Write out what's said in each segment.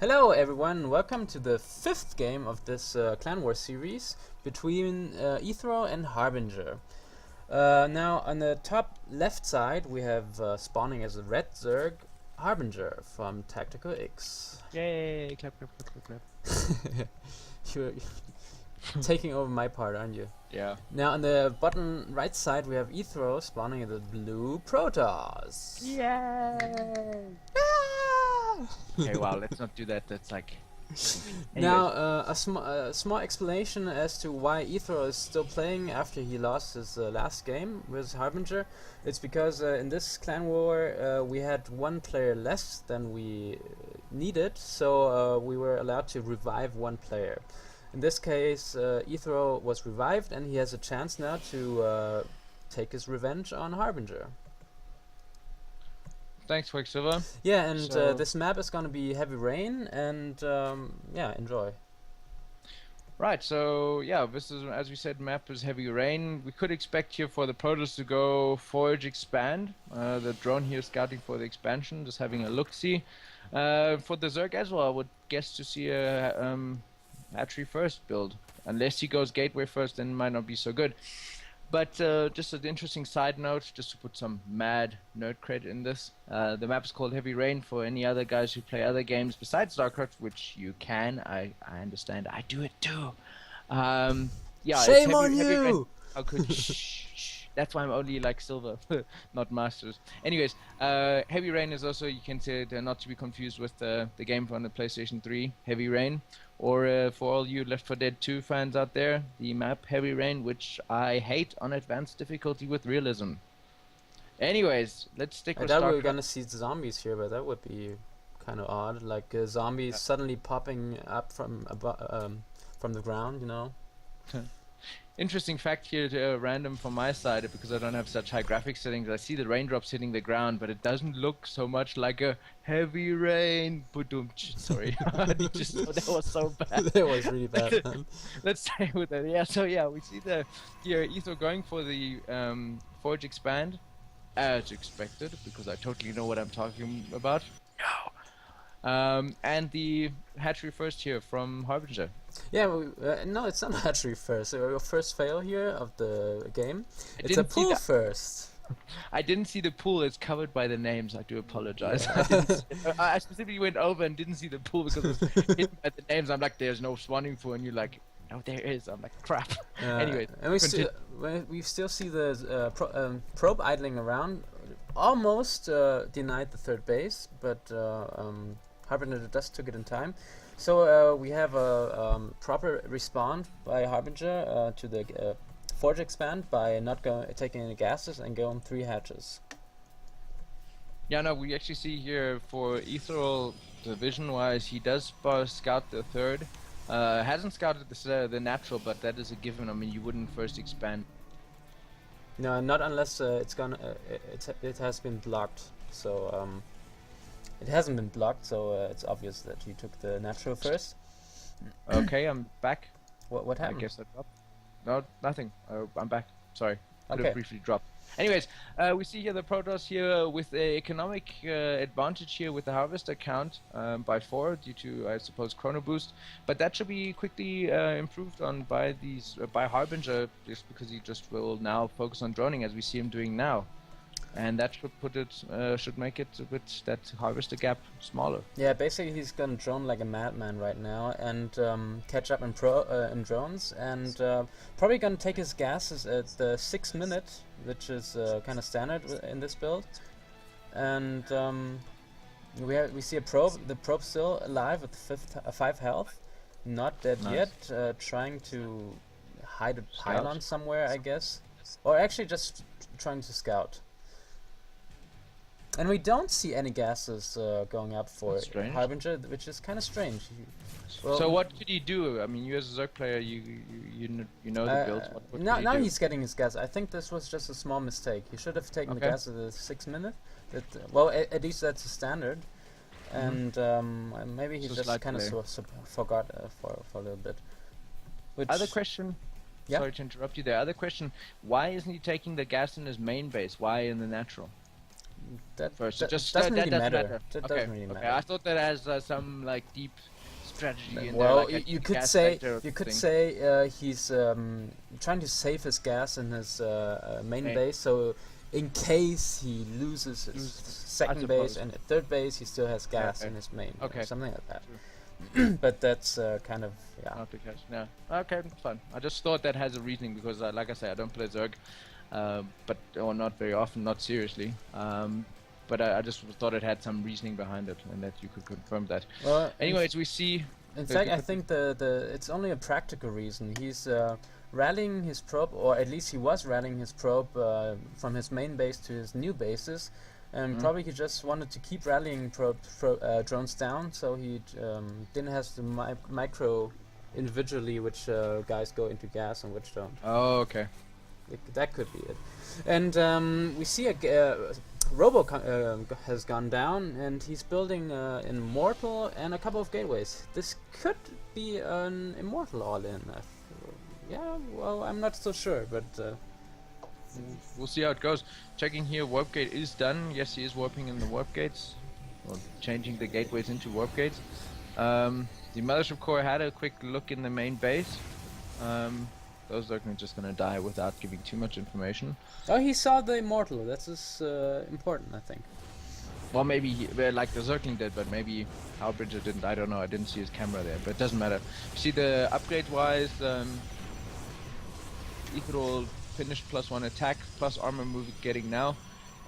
Hello everyone, welcome to the fifth game of this Clanwar series between eThereal and Harbinger. Now on the top left side we have spawning as a red Zerg, Harbinger from Tactical X. Yay! Clap, clap, clap, clap, clap. You're taking over my part, aren't you? Yeah. Now on the bottom right side we have eThereal spawning as the blue Protoss. Yay! Okay, wow, let's not do that. That's like... Now, a small explanation as to why eThereal is still playing after he lost his last game with Harbinger. It's because in this clan war we had one player less than we needed, so we were allowed to revive one player. In this case, eThereal was revived, and he has a chance now to take his revenge on Harbinger. Thanks, Quicksilver. Yeah, and So this map is gonna be heavy rain, and yeah, enjoy. right, so yeah, this is, as we said, map is heavy rain. We could expect here for the Protoss to go forage expand. The drone here scouting for the expansion, just having a look-see. For the Zerg as well, I would guess to see a hatchery first build. Unless he goes gateway first, then it might not be so good. But just an interesting side note, just to put some mad nerd cred in this. The map is called Heavy Rain for any other guys who play other games besides StarCraft, which you can. I understand. I do it too. Yeah. Shame it's on heavy rain. you! How could shh. That's why I'm only like silver, not masters. Anyways, Heavy Rain is also, you can say, not to be confused with the game from the PlayStation 3, Heavy Rain. Or for all you Left 4 Dead 2 fans out there, the map Heavy Rain, which I hate on advanced difficulty with realism. Anyways, let's stick I with thought we StarCraft. were gonna see zombies here, but that would be kind of odd. Like zombies suddenly popping up from the ground, you know. Interesting fact here, random from my side, because I don't have such high graphics settings. I see the raindrops hitting the ground, but it doesn't look so much like a heavy rain. Sorry, just that was so bad. That was really bad. Man. Let's stay with that. Yeah, so yeah, we see the here Ether going for the forge expand, as expected, because I totally know what I'm talking about. No. And the hatchery first here from Harbinger. Yeah, no, it's not hatchery first. Your first fail here of the game. It's a didn't see pool that. first. I didn't see the pool. It's covered by the names. I do apologize. Yeah. I specifically went over and didn't see the pool because it was hidden by the names. I'm like, there's no spawning pool, and you're like, no, there is. I'm like, crap. Anyway, and we still see the probe idling around. Almost denied the third base, but Harbinger just took it in time. So we have a proper respawn by Harbinger to the forge expand by not taking any gases and going 3 hatches. Yeah, no, we actually see here for eThereal division-wise, he does scout the third. Hasn't scouted the natural, but that is a given. I mean, you wouldn't first expand. No, not unless it's gonna. It has been blocked. So it hasn't been blocked, so it's obvious that he took the natural first. Okay, I'm back. What happened? I guess I dropped. No, nothing. I'm back. Sorry. Could Okay. have briefly dropped. Anyways, we see here the Protoss here with the economic advantage here with the harvest account by 4 due to, I suppose, chrono boost. But that should be quickly improved on by by Harbinger, just because he just will now focus on droning as we see him doing now. And that should make it with that harvester gap smaller. Yeah, basically he's gonna drone like a madman right now and catch up in drones, and probably gonna take his gases at the 6 minute, which is kind of standard in this build. And we see a probe. The probe still alive with 5 health, not dead Nice. yet. Trying to hide a pylon somewhere, I guess, or actually just trying to scout. And we don't see any gases going up for That's strange. Harbinger, which is kind of strange. So what could he do? I mean, you as a Zerg player, you know the builds. What could he now do? he's getting his gas. I think this was just a small mistake. He should have taken the Okay. gas at the 6 minute. That well, at least that's a standard. And maybe he So just slight kind of delay. forgot for a little bit. Which Other question. Yeah? Sorry to interrupt you there. Other question. Why isn't he taking the gas in his main base? Why in the natural? first. So just doesn't that really doesn't matter. matter. That Okay. doesn't really Okay. matter. I thought that has some like deep strategy in there. Well, Like you a could gas say vector or you could something. say he's trying to save his gas in his main Okay. base, so in case he loses his I second base suppose. and third base, he still has gas Okay. in his main, Okay. something like that. True. But that's kind of Not the case. No. Okay, fun. I just thought that has a reasoning because, like I say, I don't play Zerg, or not very often, not seriously. But I just thought it had some reasoning behind it, and that you could confirm that. Well, Anyways, we see. in fact, I think the it's only a practical reason. He's rallying his probe, or at least he was rallying his probe from his main base to his new bases, and probably he just wanted to keep rallying drones down, so he didn't have to micro individually which guys go into gas and which don't. Oh, okay. That could be it. And we see Robo has gone down, and he's building an Immortal and a couple of gateways. This could be an Immortal all-in. Yeah, well, I'm not so sure, but We'll see how it goes. Checking here, warp gate is done. Yes, he is warping in the warp gates, or changing the gateways into warp gates. The mothership core had a quick look in the main base. Those are just gonna die without giving too much information. oh, he saw the Immortal. That's important, I think. Well, maybe like the Zergling did, but maybe Harbinger didn't. I don't know. I didn't see his camera there, but it doesn't matter. See the upgrade-wise, eThereal finished +1 attack, plus armor move getting now,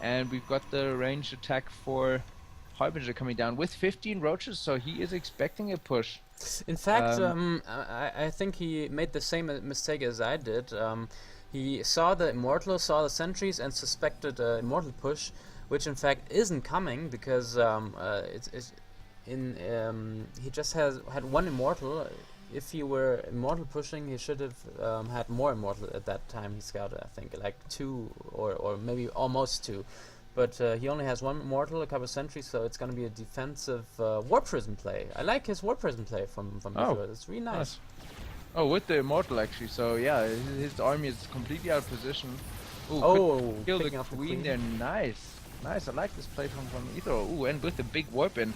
and we've got the ranged attack for Harbinger coming down with 15 roaches, so he is expecting a push. In fact, I think he made the same mistake as I did. He saw the Immortal, saw the sentries, and suspected an Immortal push, which in fact isn't coming because he just had one Immortal. If he were Immortal pushing, he should have had more Immortal at that time he scouted, I think, like 2 or maybe almost 2. But he only has one Immortal, a couple of sentries, so it's going to be a defensive War Prison play. I like his War Prison play from Israel. It's really nice. Oh, with the Immortal actually, so yeah, his army is completely out of position. Ooh, Oh, kill the picking off the queen there, nice. Nice, I like this play from eThereal. Ooh, and with the big warp in.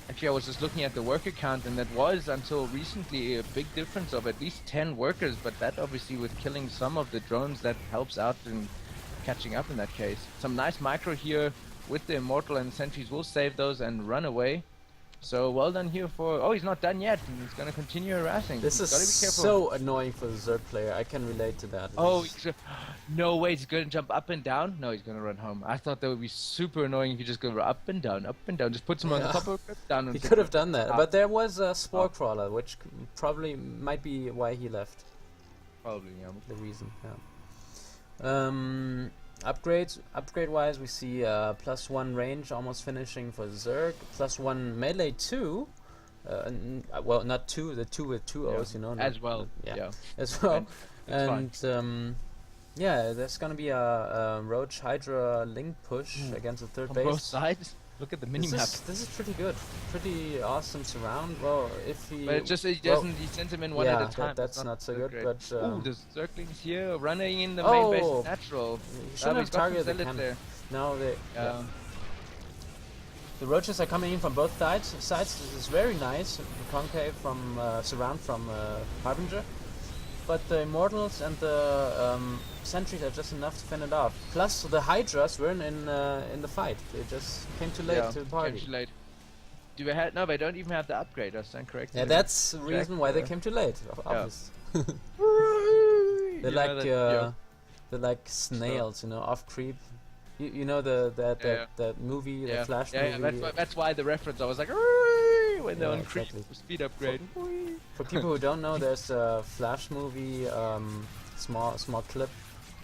Actually, I was just looking at the worker count, and that was, until recently, a big difference of at least 10 workers, but that obviously with killing some of the drones, that helps out in catching up in that case. Some nice micro here with the Immortal, and the sentries will save those and run away. So well done here for... Oh, he's not done yet, and he's going to continue harassing. This is gotta be careful. so annoying for the Zerg player. I can relate to that. Oh, no way, he's going to jump up and down? No, he's going to run home. I thought that would be super annoying if you just go up and down, up and down. Just put him on the top of it, down and he could have done that, Ah. but there was a Spore Crawler, which probably might be why he left. Probably, yeah. The reason, yeah. Upgrade-wise, we see +1 range almost finishing for Zerg, +1 melee 2. Well, not 2, the 2 with 2 O's, you know. As well, yeah. As well. It's And yeah, there's gonna be a Roach Hydra link push against the third On base. both sides. Look at the mini-map. This is pretty good. Pretty awesome surround. Well, if he... But it just, he doesn't, he sends them in one at a time. that's not so good, great. but... Ooh, the Zerglings here running in the main base is natural. You shouldn't have targeted the cannon there. No, the roaches are coming in from both sides. This is very nice. The concave from surround from Harbinger, but the Immortals and the sentries are just enough to fend it off. Plus, the Hydras weren't in the fight. They just came too late to the party. Came too late. Do they have? No, they don't even have the upgrade. I stand correct. Yeah, that's the reason why they came too late. Obviously. They're like snails, you know, off creep. You know that movie, the Flash movie. That's why the reference. I was like, when they're on creep, speed upgrade. For people who don't know, there's a Flash movie, small clip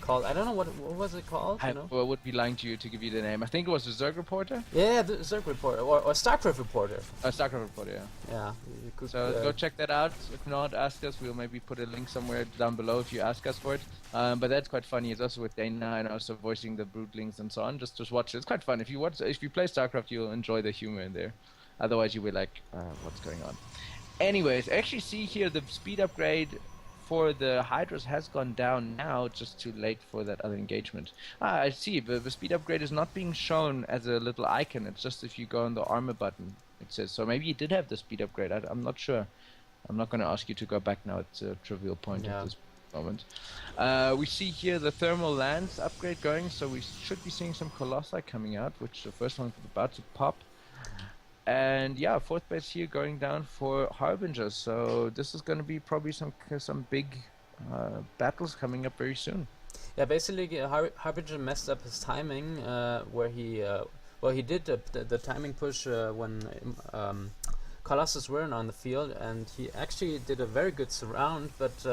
called, I don't know what was it called. I would be lying to you to give you the name. I think it was the Zerg Reporter. Yeah, the Zerg Reporter or StarCraft Reporter. StarCraft Reporter, yeah. Yeah. So go check that out. If not, ask us. We'll maybe put a link somewhere down below if you ask us for it. But that's quite funny. It's also with Dana and also voicing the Broodlings and so on. Just watch it. It's quite fun. If you play StarCraft, you'll enjoy the humor in there. Otherwise, you'll be like, what's going on? Anyways, I actually see here the speed upgrade for the Hydras has gone down now, just too late for that other engagement. I see, but the speed upgrade is not being shown as a little icon. It's just if you go on the armor button, it says. So maybe you did have the speed upgrade. I'm not sure. I'm not going to ask you to go back now. It's a trivial point at this moment. We see here the thermal lance upgrade going, so we should be seeing some Colossi coming out, which the first one's about to pop. And yeah, fourth base here going down for Harbinger. So this is going to be probably some big battles coming up very soon. Yeah, basically Harbinger messed up his timing, where he did the timing push when Colossus weren't on the field, and he actually did a very good surround, but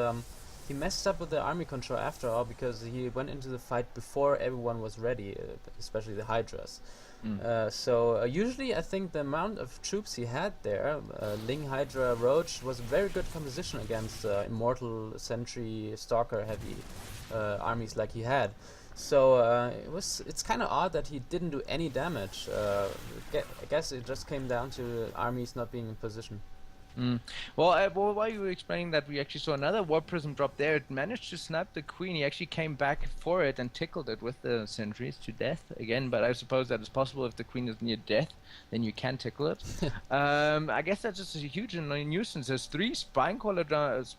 he messed up with the army control after all, because he went into the fight before everyone was ready, especially the Hydras. So usually I think the amount of troops he had there, Ling, Hydra, Roach, was a very good composition against Immortal, Sentry, Stalker heavy armies like he had. So it's kind of odd that he didn't do any damage. I guess it just came down to armies not being in position. Well, while you were explaining that, we actually saw another Warp Prism drop there. It managed to snap the Queen. He actually came back for it and tickled it with the sentries to death again, but I suppose that is possible if the Queen is near death, then you can tickle it. I guess that's just a huge nuisance. There's three spine crawlers,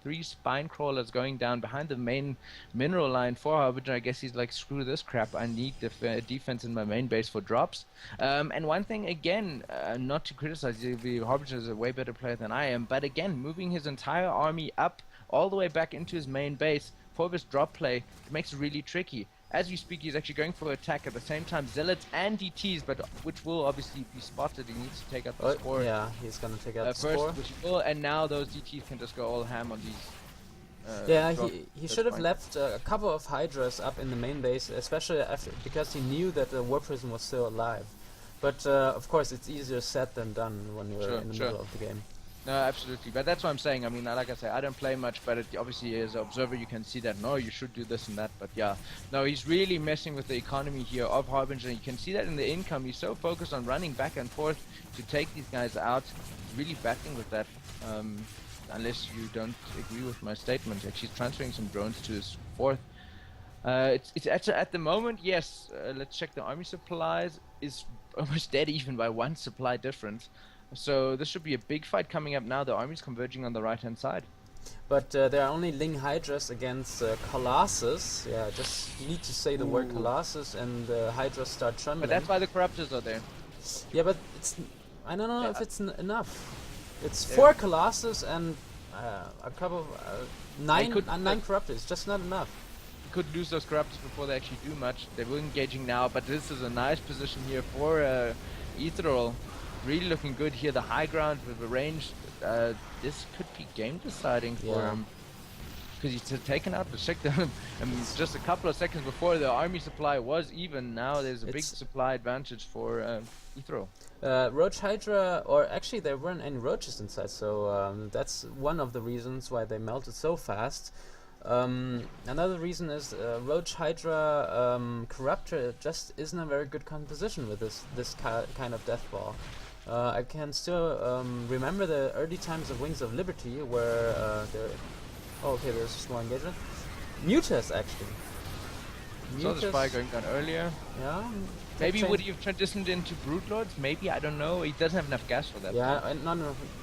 three spine crawlers going down behind the main mineral line for Harbinger. I guess he's like, screw this crap, I need defense in my main base for drops. And one thing again, not to criticize the Harbinger is a way better player than I am, but again, moving his entire army up all the way back into his main base for this drop play, it makes it really tricky. As we speak, he's actually going for attack at the same time, Zealots and DTs, but which will obviously be spotted. He needs to take out the score. Yeah, he's gonna take out the first, score. Which he will, and now those DTs can just go all ham on these. Yeah, he should have left a couple of Hydras up in the main base, especially because he knew that the War Prism was still alive. But of course, it's easier said than done when you're in the middle of the game. No, absolutely. But that's what I'm saying. I mean, like I say, I don't play much, but obviously as an observer, you can see that, no, you should do this and that. But yeah, no, he's really messing with the economy here of Harbinger. You can see that in the income. He's so focused on running back and forth to take these guys out. He's really battling with that. Unless you don't agree with my statement. Actually, he's transferring some drones to his fourth. It's actually, at the moment, yes. Let's check the army supplies. Is almost dead even by one supply difference. So this should be a big fight coming up now. The army's converging on the right-hand side. But there are only Ling Hydras against Colossus. Yeah, just need to say the word Colossus and Hydras start trembling. But that's why the Corruptors are there. Yeah, but I don't know if it's enough. It's 4 Colossus and a couple of 9 Corruptors. Just not enough. Could lose those Corruptors before they actually do much. They were engaging now, but this is a nice position here for eThereal. Really looking good here. The high ground with the range. This could be game deciding for him. Because he's taken out the sector just a couple of seconds before the army supply was even. Now there's a big supply advantage for eThereal. Roach Hydra, or actually there weren't any roaches inside, so that's one of the reasons why they melted so fast. Another reason is Roach Hydra Corruptor just isn't a very good composition with this kind of death ball. I can still remember the early times of Wings of Liberty where there's a small engagement. Mutas actually. Saw the spy going down earlier. Yeah. Maybe would he have transitioned into Brood Lords? Maybe, I don't know. He doesn't have enough gas for that. Yeah, and not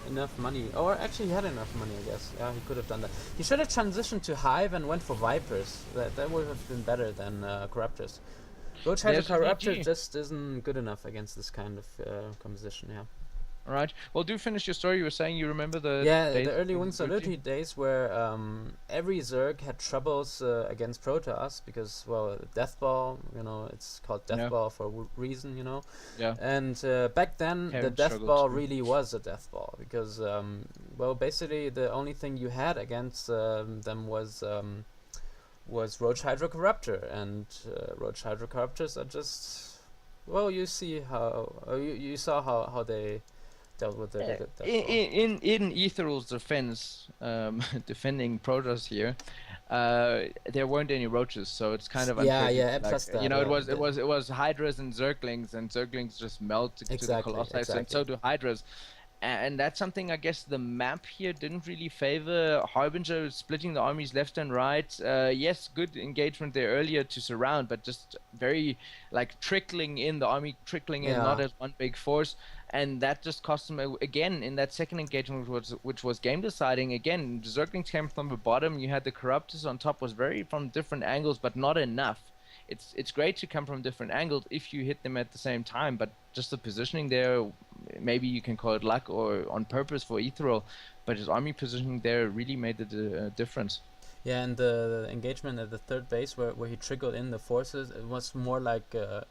enough money. Or actually he had enough money, I guess. Yeah, he could have done that. He should have transitioned to Hive and went for Vipers. That would have been better than Corruptors. Roach Hydra Corruptor just isn't good enough against this kind of composition, yeah. Alright, well, do finish your story. You were saying you remember the the early Wings of Liberty days where every Zerg had troubles against Protoss because, well, Death Ball, it's called Death Ball for a reason, Yeah. And back then, the Death Ball really was a Death Ball because, well, basically the only thing you had against them was Roach Hydra Corruptor, and Roach Hydra Corruptors are just, well, you see how you saw how they dealt with the in eThereal's defense, defending Protoss here, there weren't any roaches, so it's kind of plus that, it was Hydras and Zerglings just melt to the Colossi, and so do Hydras. And that's something I guess the map here didn't really favor. Harbinger splitting the armies left and right. Yes, good engagement there earlier to surround, but just very like trickling in, the army trickling in, not Yeah. as one big force. And that just cost him again in that second engagement, which was game deciding. Again, the Zerglings came from the bottom. You had the Corruptors on top, was very from different angles, but not enough. It's great to come from different angles if you hit them at the same time, but just the positioning there, maybe you can call it luck or on purpose for eThereal, but his army positioning there really made the difference. Yeah, and the engagement at the third base where he trickled in the forces, it was more like a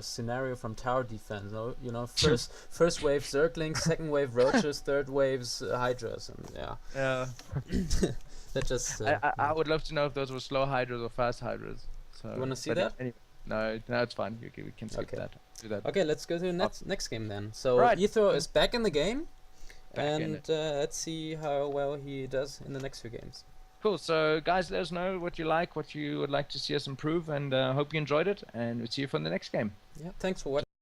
scenario from tower defense. First wave Zerglings, second wave Roaches, third waves Hydras, and yeah. Yeah. That just. I would love to know if those were slow Hydras or fast Hydras. So, You wanna see that? Anyway, no, it's fine. We can skip that. Do that. Okay, let's go to the next game then. So Right. eThereal is back in the game, Back in and it. let's see how well he does in the next few games. Cool. So, guys, let us know what you like, what you would like to see us improve, and hope you enjoyed it. And we'll see you for the next game. Yeah, thanks for watching.